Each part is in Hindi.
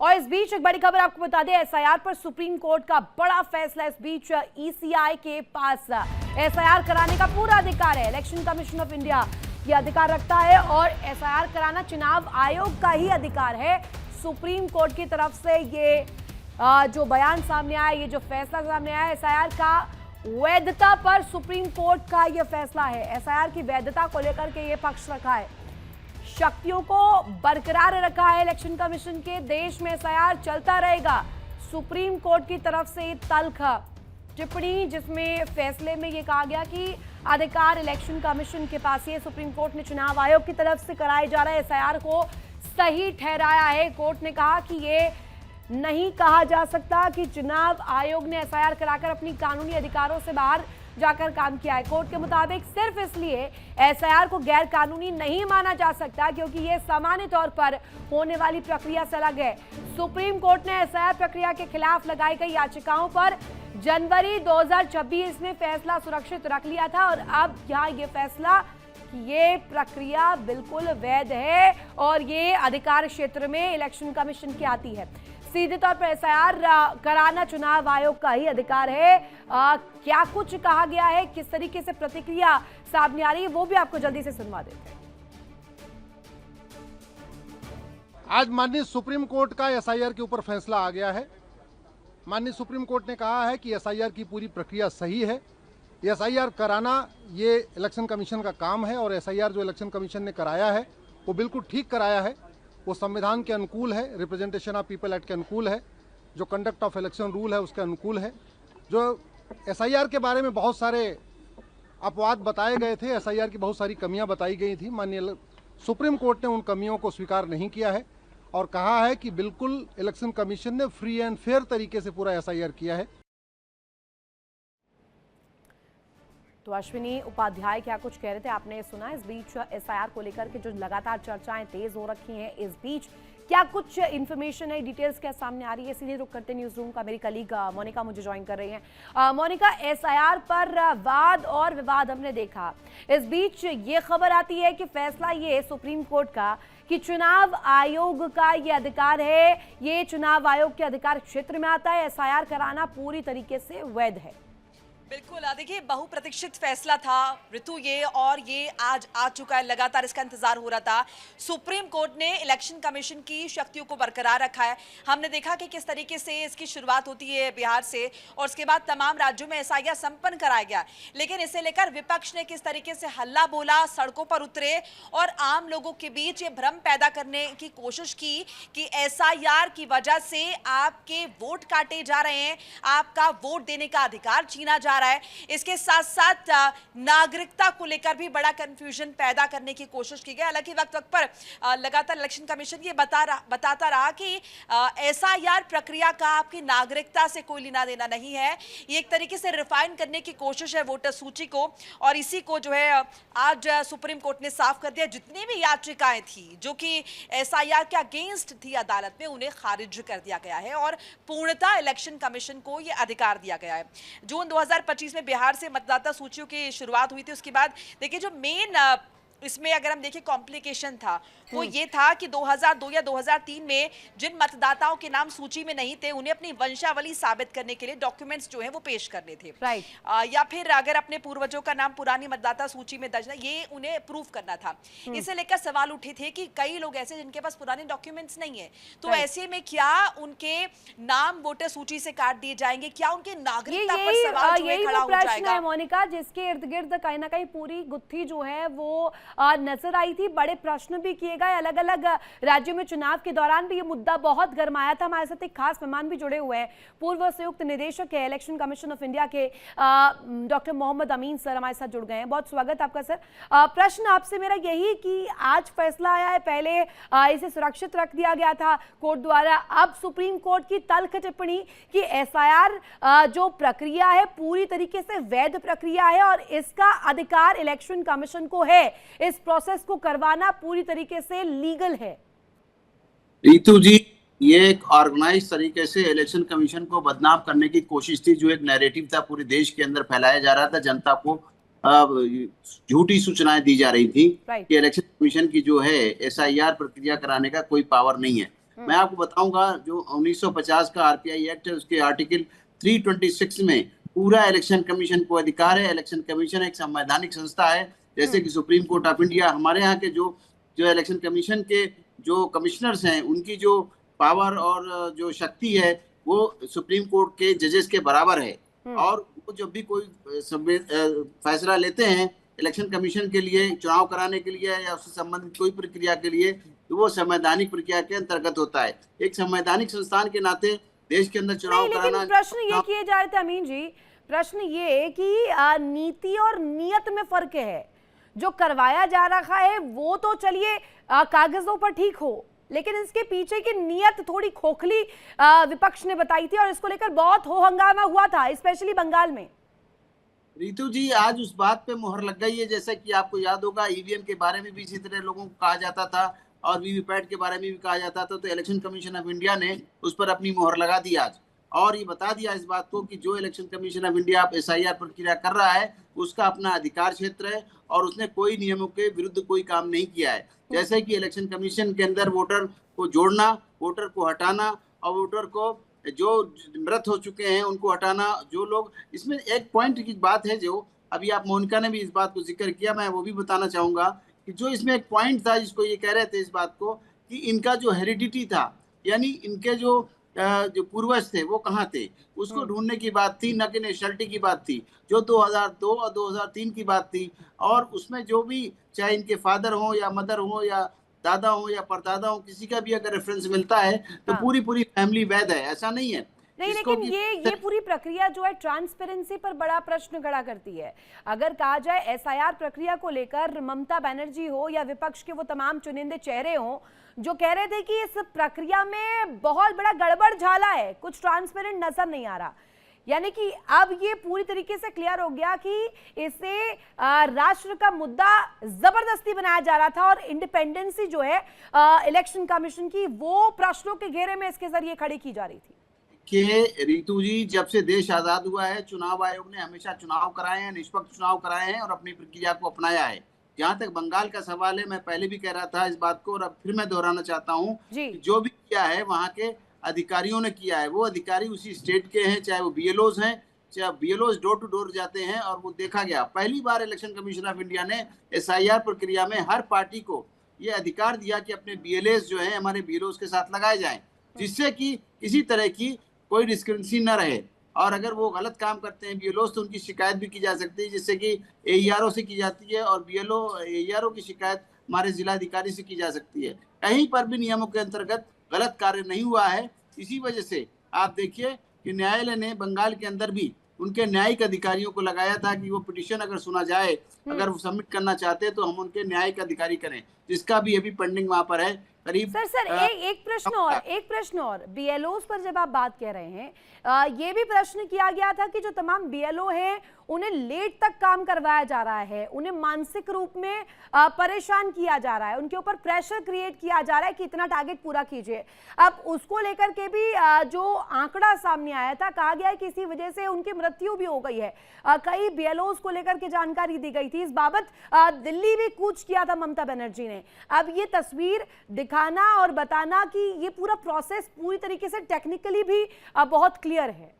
और इस बीच एक बड़ी खबर आपको बता दें, एसआईआर पर सुप्रीम कोर्ट का बड़ा फैसला। इस बीच ईसीआई के पास एसआईआर कराने का पूरा अधिकार है। इलेक्शन कमीशन ऑफ इंडिया ये अधिकार रखता है और एसआईआर कराना चुनाव आयोग का ही अधिकार है। सुप्रीम कोर्ट की तरफ से ये जो बयान सामने आया, ये जो फैसला सामने आया, एसआईआर का वैधता पर सुप्रीम कोर्ट का यह फैसला है। एसआईआर की वैधता को लेकर के ये पक्ष रखा है, शक्तियों को बरकरार रखा है इलेक्शन कमीशन के। देश में एसआईआर चलता रहेगा। सुप्रीम कोर्ट की तरफ से तल्ख टिप्पणी, जिसमें फैसले में ये कहा गया कि अधिकार इलेक्शन कमीशन के पास है। सुप्रीम कोर्ट ने चुनाव आयोग की तरफ से कराए जा रहे एसआईआर को सही ठहराया है। कोर्ट ने कहा कि ये नहीं कहा जा सकता कि चुनाव आयोग ने एसआईआर कराकर अपनी कानूनी अधिकारों से बाहर जाकर काम किया है। कोर्ट के मुताबिक सिर्फ इसलिए एसआईआर को गैर कानूनी नहीं माना जा सकता क्योंकि यह सामान्य तौर पर होने वाली प्रक्रिया से अलग है। सुप्रीम कोर्ट ने एसआईआर प्रक्रिया के खिलाफ लगाई गई याचिकाओं पर जनवरी 2026 में फैसला सुरक्षित रख लिया था और अब यहाँ ये फैसला कि ये प्रक्रिया बिल्कुल वैध है और ये अधिकार क्षेत्र में इलेक्शन कमीशन की आती है। सीधे तौर पर एसआईआर कराना चुनाव आयोग का ही अधिकार है। क्या कुछ कहा गया है, किस तरीके से प्रतिक्रिया सामने आ रही है, वो भी आपको जल्दी से सुनवा देते हैं। आज माननीय सुप्रीम कोर्ट का एसआईआर के ऊपर फैसला आ गया है। माननीय सुप्रीम कोर्ट ने कहा है कि एसआईआर की पूरी प्रक्रिया सही है। एसआईआर कराना ये इलेक्शन कमीशन का काम है और एसआईआर जो इलेक्शन कमीशन ने कराया है वो बिल्कुल ठीक कराया है। वो संविधान के अनुकूल है, रिप्रेजेंटेशन ऑफ पीपल एक्ट के अनुकूल है, जो कंडक्ट ऑफ इलेक्शन रूल है उसके अनुकूल है। जो एसआईआर के बारे में बहुत सारे अपवाद बताए गए थे, एसआईआर की बहुत सारी कमियां बताई गई थी, माननीय सुप्रीम कोर्ट ने उन कमियों को स्वीकार नहीं किया है और कहा है कि बिल्कुल इलेक्शन कमीशन ने फ्री एंड फेयर तरीके से पूरा एसआईआर किया है। तो अश्विनी उपाध्याय क्या कुछ कह रहे थे, आपने सुना। इस बीच एसआईआर को लेकर के जो लगातार चर्चाएं तेज हो रखी हैं, इस बीच क्या कुछ इन्फॉर्मेशन है, डिटेल्स क्या सामने आ रही है, सीधे रुक करते न्यूज रूम का मेरी कलीग मोनिका मुझे ज्वाइन कर रही हैं। मोनिका, एसआईआर पर वाद और विवाद हमने देखा, इस बीच ये खबर आती है कि फैसला ये सुप्रीम कोर्ट का कि चुनाव आयोग का ये अधिकार है, ये चुनाव आयोग के अधिकार क्षेत्र में आता है, एसआईआर कराना पूरी तरीके से वैध है। बिल्कुल, देखिए बहुप्रतीक्षित फैसला था ऋतु ये, और ये आज आ चुका है। लगातार इसका इंतजार हो रहा था। सुप्रीम कोर्ट ने इलेक्शन कमीशन की शक्तियों को बरकरार रखा है। हमने देखा कि किस तरीके से इसकी शुरुआत होती है बिहार से और उसके बाद तमाम राज्यों में एसआईआर संपन्न कराया गया, लेकिन इसे लेकर विपक्ष ने किस तरीके से हल्ला बोला, सड़कों पर उतरे और आम लोगों के बीच ये भ्रम पैदा करने की कोशिश की कि एसआईआर की वजह से आपके वोट काटे जा रहे हैं, आपका वोट देने का अधिकार छीना जा रहा है। इसके साथ साथ नागरिकता को लेकर भी बड़ा कंफ्यूजन पैदा करने की कोशिश की गई। हालांकि वक्त वक्त पर लगातार इलेक्शन कमीशन ये बताता रहा कि एसआईआर प्रक्रिया का आपकी नागरिकता से कोई लेना देना नहीं है। ये एक तरीके से रिफाइन करने की कोशिश है वोटर सूची को, और इसी को जो है आज सुप्रीम कोर्ट ने साफ कर दिया। जितनी भी याचिकाएं थी जो कि एसआईआर के अगेंस्ट थी अदालत में, उन्हें खारिज कर दिया गया है और पूर्णतः इलेक्शन कमीशन को यह अधिकार दिया गया है। जून 2025 में बिहार से मतदाता सूचियों की शुरुआत हुई थी। उसके बाद देखिए जो मेन इसमें अगर हम देखें कॉम्प्लिकेशन था वो ये था कि 2002 या 2003 में जिन मतदाताओं के नाम सूची में नहीं थे उन्हें अपनी वंशावली साबित करने के लिए डॉक्यूमेंट्स जो है वो पेश करने थे, या फिर अगर अपने पूर्वजों का नाम पुरानी मतदाता सूची में दर्ज है ये उन्हें प्रूफ करना था। इसे लेकर सवाल उठे थे कि कई लोग ऐसे जिनके पास पुराने डॉक्यूमेंट्स नहीं है, तो ऐसे में क्या उनके नाम वोटर सूची से काट दिए जाएंगे, क्या उनके नागरिकता पर सवाल जो है खड़ा हो जाएगा। मोनिका, जिसके इर्द गिर्द कहीं ना कहीं पूरी गुत्थी जो है वो नजर आई थी, बड़े प्रश्न भी किए गए अलग अलग राज्यों में। चुनाव के दौरान भी ये मुद्दा बहुत गर्माया था। हमारे साथ एक खास मेहमान भी जुड़े हुए हैं, पूर्व संयुक्त निदेशक है इलेक्शन कमीशन ऑफ इंडिया के डॉक्टर मोहम्मद अमीन सर हमारे साथ जुड़ गए हैं। बहुत स्वागत आपका सर। प्रश्न आपसे मेरा यही कि आज फैसला आया है, पहले इसे सुरक्षित रख दिया गया था कोर्ट द्वारा, अब सुप्रीम कोर्ट की तल्ख टिप्पणी कि एसआईआर जो प्रक्रिया है पूरी तरीके से वैध प्रक्रिया है और इसका अधिकार इलेक्शन कमीशन को है, इस प्रोसेस को करवाना पूरी तरीके से लीगल है। रीतू जी, ये एक ऑर्गेनाइज तरीके से इलेक्शन कमीशन को बदनाम करने की कोशिश थी। जो एक नैरेटिव था पूरे देश के अंदर फैलाया जा रहा था, जनता को झूठी सूचनाएं दी जा रही थी कि इलेक्शन कमीशन की जो है एसआईआर प्रक्रिया कराने का कोई पावर नहीं है। मैं आपको बताऊंगा जो 1950 का आरपीआई एक्ट है उसके आर्टिकल 326 में पूरा इलेक्शन कमीशन को अधिकार है। इलेक्शन कमीशन एक संवैधानिक संस्था है, जैसे कि सुप्रीम कोर्ट ऑफ इंडिया। हमारे यहाँ के जो जो इलेक्शन कमीशन के जो कमिश्नर्स हैं उनकी जो पावर और जो शक्ति है वो सुप्रीम कोर्ट के जजेस के बराबर है। और वो जब भी कोई फैसला लेते हैं इलेक्शन कमीशन के लिए, चुनाव कराने के लिए या उससे संबंधित कोई प्रक्रिया के लिए, तो वो संवैधानिक प्रक्रिया के अंतर्गत होता है। एक संवैधानिक संस्थान के नाते देश के अंदर चुनाव कराना। प्रश्न ये किए जा रहे थे अमीन जी, प्रश्न ये कि नीति और नियत में फर्क है। जो करवाया जा रहा है वो तो चलिए कागजों पर ठीक हो, लेकिन इसके पीछे की नियत थोड़ी खोखली विपक्ष ने बताई थी और इसको लेकर बहुत हो हंगामा हुआ था, स्पेशली बंगाल में। रितु जी, आज उस बात पे मुहर लग गई है। जैसे कि आपको याद होगा ईवीएम के बारे में भी इसी तरह लोगों को कहा जाता था और वीवीपैट के बारे में भी कहा जाता था, तो इलेक्शन कमीशन ऑफ इंडिया ने उस पर अपनी मुहर लगा दी आज और ये बता दिया इस बात को कि जो election commission of India SIR प्रक्रिया कर रहा है उसका अपना अधिकार क्षेत्र है और उसने कोई नियमों के विरुद्ध कोई काम नहीं किया है। जैसे कि इलेक्शन कमीशन के अंदर वोटर को जोड़ना, वोटर को हटाना और वोटर को जो मृत हो चुके हैं उनको हटाना। जो लोग इसमें एक पॉइंट की बात है, जो अभी आप मोनिका ने भी इस बात को जिक्र किया, मैं वो भी बताना चाहूंगा कि जो इसमें एक पॉइंट था जिसको ये कह रहे थे इस बात को कि इनका जो हेरिडिटी था, यानी इनके जो पूर्वज थे वो कहाँ थे, उसको ढूंढने की बात थी, न कि नेशनलिटी की बात थी, जो 2002 और 2003 की बात थी। और उसमें जो भी चाहे इनके फादर हो या मदर हो या दादा हो या परदादा हो, किसी का भी अगर रेफरेंस मिलता है तो पूरी फैमिली वैध है, ऐसा नहीं है। नहीं, लेकिन ये पूरी प्रक्रिया जो है ट्रांसपेरेंसी पर बड़ा प्रश्न खड़ा करती है। अगर कहा जाए एसआईआर प्रक्रिया को लेकर ममता बनर्जी हो या विपक्ष के वो तमाम चुनिंदे चेहरे हो जो कह रहे थे कि इस प्रक्रिया में बहुत बड़ा गड़बड़ झाला है, कुछ ट्रांसपेरेंट नजर नहीं आ रहा, यानी कि अब ये पूरी तरीके से क्लियर हो गया कि इसे राष्ट्र का मुद्दा जबरदस्ती बनाया जा रहा था और इंडिपेंडेंसी जो है इलेक्शन कमीशन की वो प्रश्नों के घेरे में इसके जरिए खड़ी की जा रही थी। कि रितु जी, जब से देश आजाद हुआ है चुनाव आयोग ने हमेशा चुनाव कराए हैं, निष्पक्ष चुनाव कराए हैं और अपनी प्रक्रिया को अपनाया है। जहाँ तक बंगाल का सवाल है, मैं पहले भी कह रहा था इस बात को और अब फिर मैं दोहराना चाहता हूँ, जो भी किया है वहाँ के अधिकारियों ने किया है। वो अधिकारी उसी स्टेट के हैं, चाहे वो बीएलओज हैं, चाहे बीएलओज डोर टू डोर जाते हैं और वो देखा गया। पहली बार इलेक्शन कमीशन ऑफ इंडिया ने एसआईआर प्रक्रिया में हर पार्टी को ये अधिकार दिया कि अपने बीएलएस जो है हमारे बीएलओज के साथ लगाए जाएं, जिससे कि किसी तरह की कोई डिस्क्रिमिनेशन न रहे। और अगर वो गलत काम करते हैं बीएलओ तो उनकी शिकायत भी की जा सकती है, जिससे कि एईआरओ से की जाती है और बीएलओ एईआरओ की शिकायत हमारे जिलाधिकारी से की जा सकती है। कहीं पर भी नियमों के अंतर्गत गलत कार्य नहीं हुआ है। इसी वजह से आप देखिए कि न्यायालय ने बंगाल के अंदर भी उनके न्यायिक अधिकारियों को लगाया था कि वो पिटीशन अगर सुना जाए, अगर वो सबमिट करना चाहते हैं तो हम उनके न्यायिक अधिकारी करें, जिसका भी अभी पेंडिंग वहां पर है करीब। सर एक प्रश्न और बीएलओस पर जब आप बात कह रहे हैं, ये भी प्रश्न किया गया था कि जो तमाम बीएलओ हैं उन्हें लेट तक काम करवाया जा रहा है, उन्हें मानसिक रूप में परेशान किया जा रहा है, उनके ऊपर प्रेशर क्रिएट किया जा रहा है कि इतना टारगेट पूरा कीजिए। अब उसको लेकर के भी जो आंकड़ा सामने आया था, कहा गया है कि इसी वजह से उनकी मृत्यु भी हो गई है। कई बीएलओस को लेकर के जानकारी दी गई थी, इस बाबत दिल्ली भी कूच किया था ममता बनर्जी ने। अब ये तस्वीर दिखाना और बताना कि ये पूरा प्रोसेस पूरी तरीके से टेक्निकली भी बहुत क्लियर है।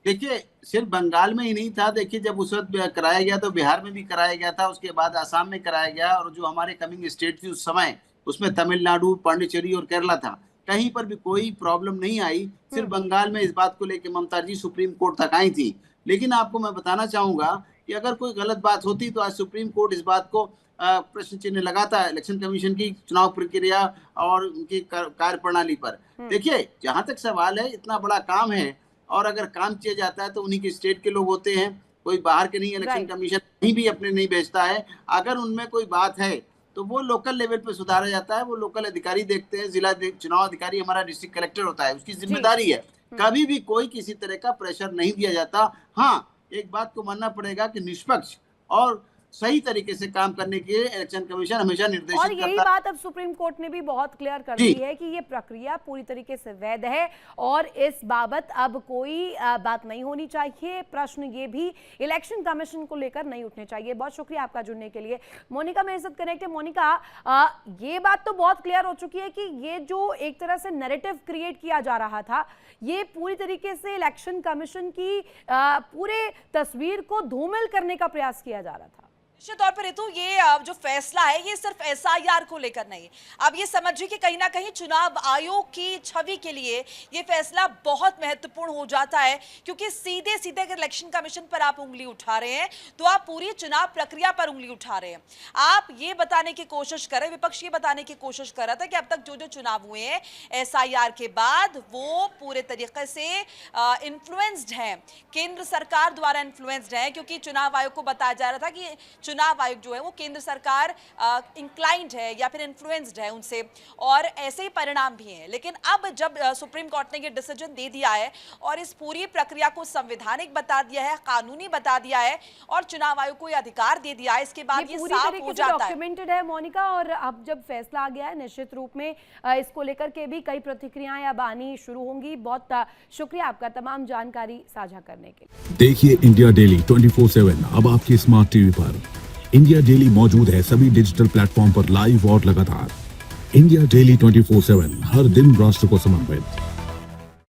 देखिए, सिर्फ बंगाल में ही नहीं था। देखिए, जब उस वक्त कराया गया तो बिहार में भी कराया गया था, उसके बाद आसाम में कराया गया और जो हमारे कमिंग स्टेट थी उस समय उसमें तमिलनाडु, पांडिचेरी और केरला था। कहीं पर भी कोई प्रॉब्लम नहीं आई। सिर्फ बंगाल में इस बात को लेकर ममता जी सुप्रीम कोर्ट तक आई थी। लेकिन आपको मैं बताना चाहूंगा कि अगर कोई गलत बात होती तो आज सुप्रीम कोर्ट इस बात को प्रश्न चिन्ह लगाता है इलेक्शन कमीशन की चुनाव प्रक्रिया और उनकी कार्य प्रणाली पर। देखिए, जहां तक सवाल है, इतना बड़ा काम है और अगर काम किया जाता है तो उन्हीं के स्टेट के लोग होते हैं, कोई बाहर के नहीं। इलेक्शन कमीशन कहीं भी अपने नहीं भेजता है। अगर उनमें कोई बात है तो वो लोकल लेवल पे सुधारा जाता है, वो लोकल अधिकारी देखते हैं। जिला चुनाव अधिकारी हमारा डिस्ट्रिक्ट कलेक्टर होता है, उसकी जिम्मेदारी है। कभी भी कोई किसी तरह का प्रेशर नहीं दिया जाता। हाँ, एक बात को मानना पड़ेगा कि निष्पक्ष और सही तरीके से काम करने के लिए इलेक्शन कमीशन हमेशा और निर्देशित यही करता है। बात अब सुप्रीम कोर्ट ने भी बहुत क्लियर कर जी। दी है कि ये प्रक्रिया पूरी तरीके से वैध है और इस बाबत अब कोई बात नहीं होनी चाहिए। प्रश्न ये भी इलेक्शन कमीशन को लेकर नहीं उठने चाहिए। बहुत शुक्रिया आपका जुड़ने के लिए। मोनिका मेरे साथ कनेक्ट है। मोनिका, ये बात तो बहुत क्लियर हो चुकी है कि ये जो एक तरह से नैरेटिव क्रिएट किया जा रहा था, ये पूरी तरीके से इलेक्शन कमीशन की पूरे तस्वीर को धूमिल करने का प्रयास किया जा रहा था। निश्चित तौर पर ऋतु, ये जो फैसला है ये सिर्फ एसआईआर को लेकर नहीं, अब ये समझिए कि कहीं ना कहीं चुनाव आयोग की छवि के लिए ये फैसला बहुत महत्वपूर्ण हो जाता है, क्योंकि सीधे सीधे अगर इलेक्शन कमीशन पर आप उंगली उठा रहे हैं तो आप पूरी चुनाव प्रक्रिया पर उंगली उठा रहे हैं। आप ये बताने की कोशिश कर रहे, विपक्ष ये बताने की कोशिश कर रहा था कि अब तक जो जो चुनाव हुए हैं एसआईआर के बाद वो पूरे तरीके से इन्फ्लुएंस्ड हैं, केंद्र सरकार द्वारा इन्फ्लुएंस्ड है, क्योंकि चुनाव आयोग को बताया जा रहा था कि चुनाव आयोग जो है वो केंद्र सरकार इंक्लाइंड है या फिर इन्फ्लुएंस्ड है उनसे, और ऐसे ही परिणाम भी हैं। लेकिन अब जब सुप्रीम कोर्ट ने ये डिसीजन दे दिया है और इस पूरी प्रक्रिया को संवैधानिक बता दिया है, कानूनी बता दिया है और चुनाव आयोग को ये अधिकार दे दिया है, इसके बाद ये पूरी साफ तरीके हो से जाता है। डॉक्यूमेंटेड है मोनिका, और अब जब फैसला आ गया है निश्चित रूप में इसको लेकर के भी कई प्रतिक्रियाएं अब आनी शुरू होंगी। बहुत शुक्रिया आपका तमाम जानकारी साझा करने के लिए। देखिए इंडिया डेली 24/7 अब आपके स्मार्ट टीवी पर। इंडिया डेली मौजूद है सभी डिजिटल प्लेटफॉर्म पर लाइव और लगातार। इंडिया डेली 24/7 हर दिन राष्ट्र को समर्पित।